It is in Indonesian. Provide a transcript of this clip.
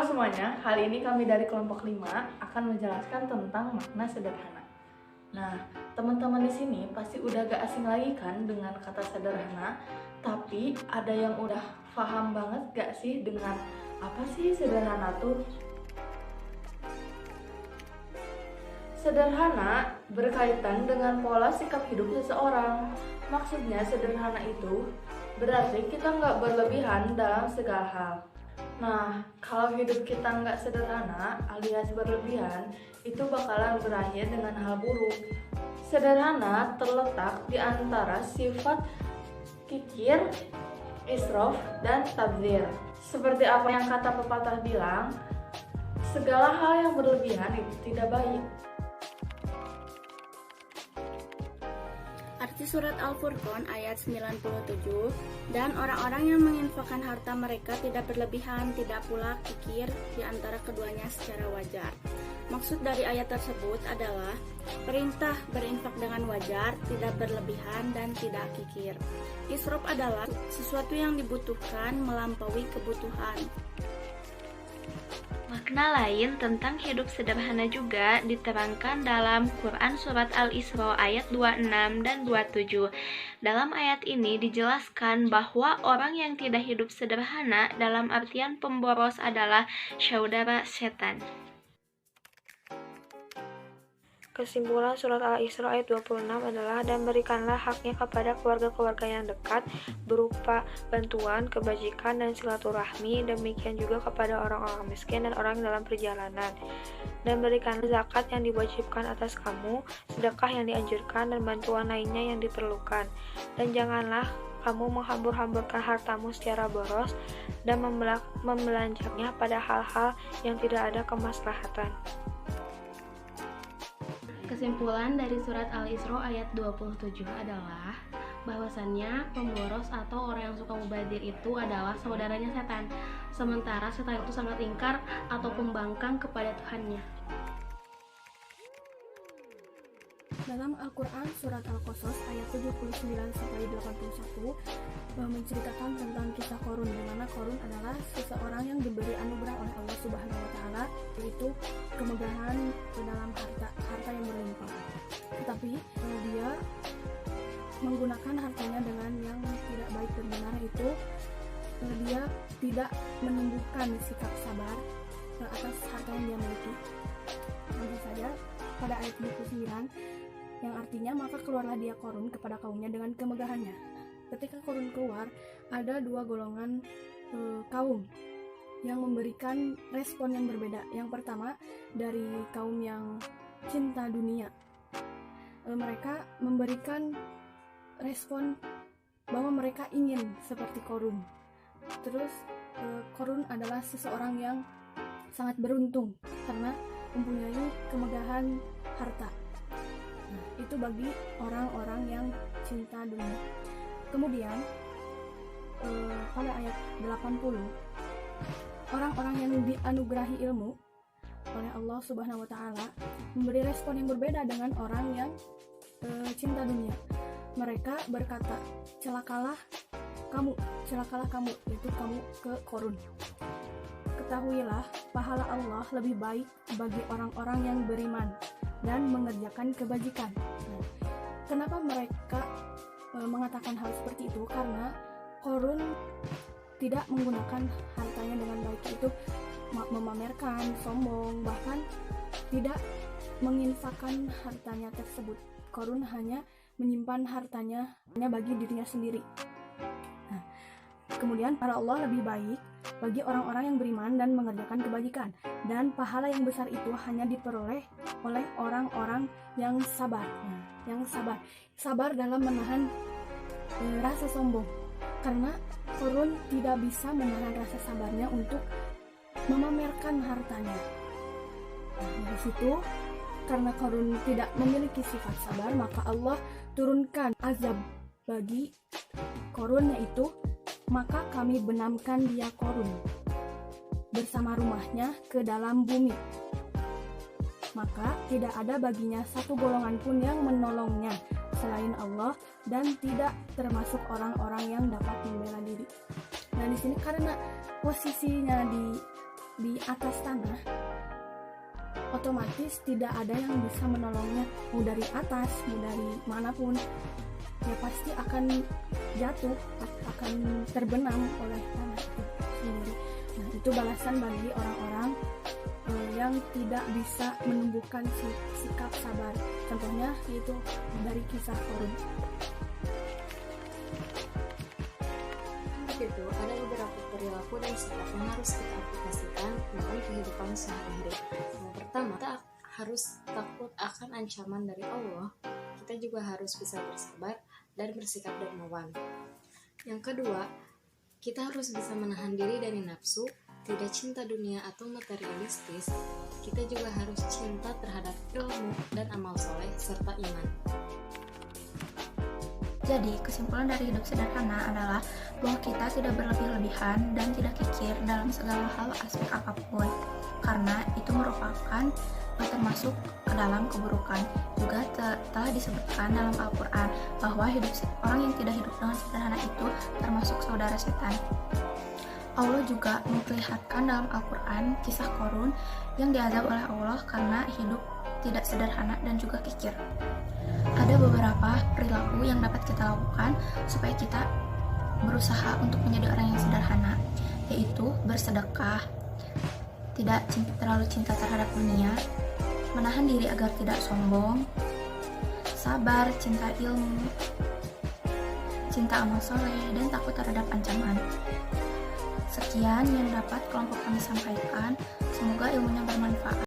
semuanya, kali ini kami dari kelompok 5 akan menjelaskan tentang makna sederhana. Nah, teman-teman di sini pasti udah gak asing lagi kan dengan kata sederhana, tapi ada yang udah paham banget gak sih dengan apa sih sederhana tuh? Sederhana berkaitan dengan pola sikap hidup seseorang. Maksudnya sederhana itu berarti kita nggak berlebihan dalam segala hal. Nah, kalau hidup kita nggak sederhana alias berlebihan, itu bakalan berakhir dengan hal buruk. Sederhana terletak di antara sifat kikir, israf, dan tabdzir. Seperti apa yang kata pepatah bilang, segala hal yang berlebihan itu tidak baik. Arti surat Al-Furqan ayat 97, dan orang-orang yang menginfakkan harta mereka tidak berlebihan, tidak pula kikir di antara keduanya secara wajar. Maksud dari ayat tersebut adalah perintah berinfak dengan wajar, tidak berlebihan dan tidak kikir. Israf adalah sesuatu yang dibutuhkan melampaui kebutuhan. Makna lain tentang hidup sederhana juga diterangkan dalam Quran Surat Al-Isra ayat 26 dan 27. Dalam ayat ini dijelaskan bahwa orang yang tidak hidup sederhana dalam artian pemboros adalah saudara setan. Kesimpulan surat Al-Isra ayat 26 adalah, dan berikanlah haknya kepada keluarga-keluarga yang dekat berupa bantuan, kebajikan, dan silaturahmi, demikian juga kepada orang-orang miskin dan orang dalam perjalanan. Dan berikanlah zakat yang diwajibkan atas kamu, sedekah yang dianjurkan, dan bantuan lainnya yang diperlukan. Dan janganlah kamu menghambur-hamburkan hartamu secara boros dan membelanjanya pada hal-hal yang tidak ada kemaslahatan. Kesimpulan dari surat Al-Isra ayat 27 adalah bahwasannya pemboros atau orang yang suka mubazir itu adalah saudaranya setan, sementara setan itu sangat ingkar atau pembangkang kepada Tuhannya. Dalam Al-Quran Surat Al-Qasas ayat 79-81 menceritakan tentang kisah Qarun, di mana Qarun adalah seseorang yang diberi anugerah oleh Allah Subhanahu wa Ta'ala, yaitu kemegahan dalam harta yang berlimpah. Tetapi dia menggunakan hartanya dengan yang tidak baik dan benar, itu dia tidak menumbuhkan sikap sabar atas harta yang dia miliki. Tentu saja pada ayat 29 yang artinya, maka keluarlah dia Qarun kepada kaumnya dengan kemegahannya. Ketika Qarun keluar, ada dua golongan kaum yang memberikan respon yang berbeda. Yang pertama dari kaum yang cinta dunia, mereka memberikan respon bahwa mereka ingin seperti Qarun. Terus Qarun adalah seseorang yang sangat beruntung karena mempunyai kemegahan harta. Nah, itu bagi orang-orang yang cinta dunia. Kemudian pada ayat 80, orang-orang yang dianugerahi ilmu oleh Allah Subhanahu wa Ta'ala memberi respon yang berbeda dengan orang yang cinta dunia. Mereka berkata, celakalah kamu, yaitu kamu ke Qarun. Ketahuilah, pahala Allah lebih baik bagi orang-orang yang beriman dan mengerjakan kebajikan. Kenapa mereka mengatakan hal seperti itu? Karena Qarun tidak menggunakan hartanya dengan baik, itu memamerkan, sombong, bahkan tidak menginfakkan hartanya tersebut. Qarun hanya menyimpan hartanya hanya bagi dirinya sendiri. Nah, kemudian para Allah lebih baik bagi orang-orang yang beriman dan mengerjakan kebajikan, dan pahala yang besar itu hanya diperoleh oleh orang-orang yang sabar. Yang sabar dalam menahan rasa sombong, karena Qarun tidak bisa menahan rasa sabarnya untuk memamerkan hartanya. Nah, dari situ, karena Qarun tidak memiliki sifat sabar, maka Allah turunkan azab bagi Qarun, yaitu, maka kami benamkan dia Qarun bersama rumahnya ke dalam bumi, maka tidak ada baginya satu golongan pun yang menolongnya selain Allah, dan tidak termasuk orang-orang yang dapat membela diri. Nah, di sini karena posisinya di atas tanah, otomatis tidak ada yang bisa menolongnya, mau dari atas, mau dari manapun, ya pasti akan jatuh, akan terbenam oleh tanah itu sendiri. Nah, itu balasan bagi orang-orang yang tidak bisa menumbuhkan sikap sabar. Contohnya yaitu dari kisah Korun. Begitu, ada beberapa perilaku dan sikap yang harus kita aplikasikan dalam kehidupan sehari-hari. Yang pertama, kita harus takut akan ancaman dari Allah. Kita juga harus bisa bersabar dan bersikap dermawan. Yang kedua, kita harus bisa menahan diri dari nafsu, tidak cinta dunia atau materialistis. Kita juga harus cinta terhadap ilmu dan amal soleh serta iman. Jadi, kesimpulan dari hidup sederhana adalah bahwa kita tidak berlebih-lebihan dan tidak kikir dalam segala hal aspek apapun, karena itu merupakan termasuk ke dalam keburukan. Juga telah disebutkan dalam Al-Quran bahwa orang yang tidak hidup dengan sederhana itu termasuk saudara setan. Allah juga memperlihatkan dalam Al-Quran kisah Korun yang diazab oleh Allah karena hidup tidak sederhana dan juga kikir. Ada beberapa perilaku yang dapat kita lakukan supaya kita berusaha untuk menjadi orang yang sederhana, yaitu bersedekah, tidak terlalu cinta terhadap dunia, menahan diri agar tidak sombong, sabar, cinta ilmu, cinta amal soleh, dan takut terhadap ancaman. Sekian yang dapat kelompok kami sampaikan, semoga ilmunya bermanfaat.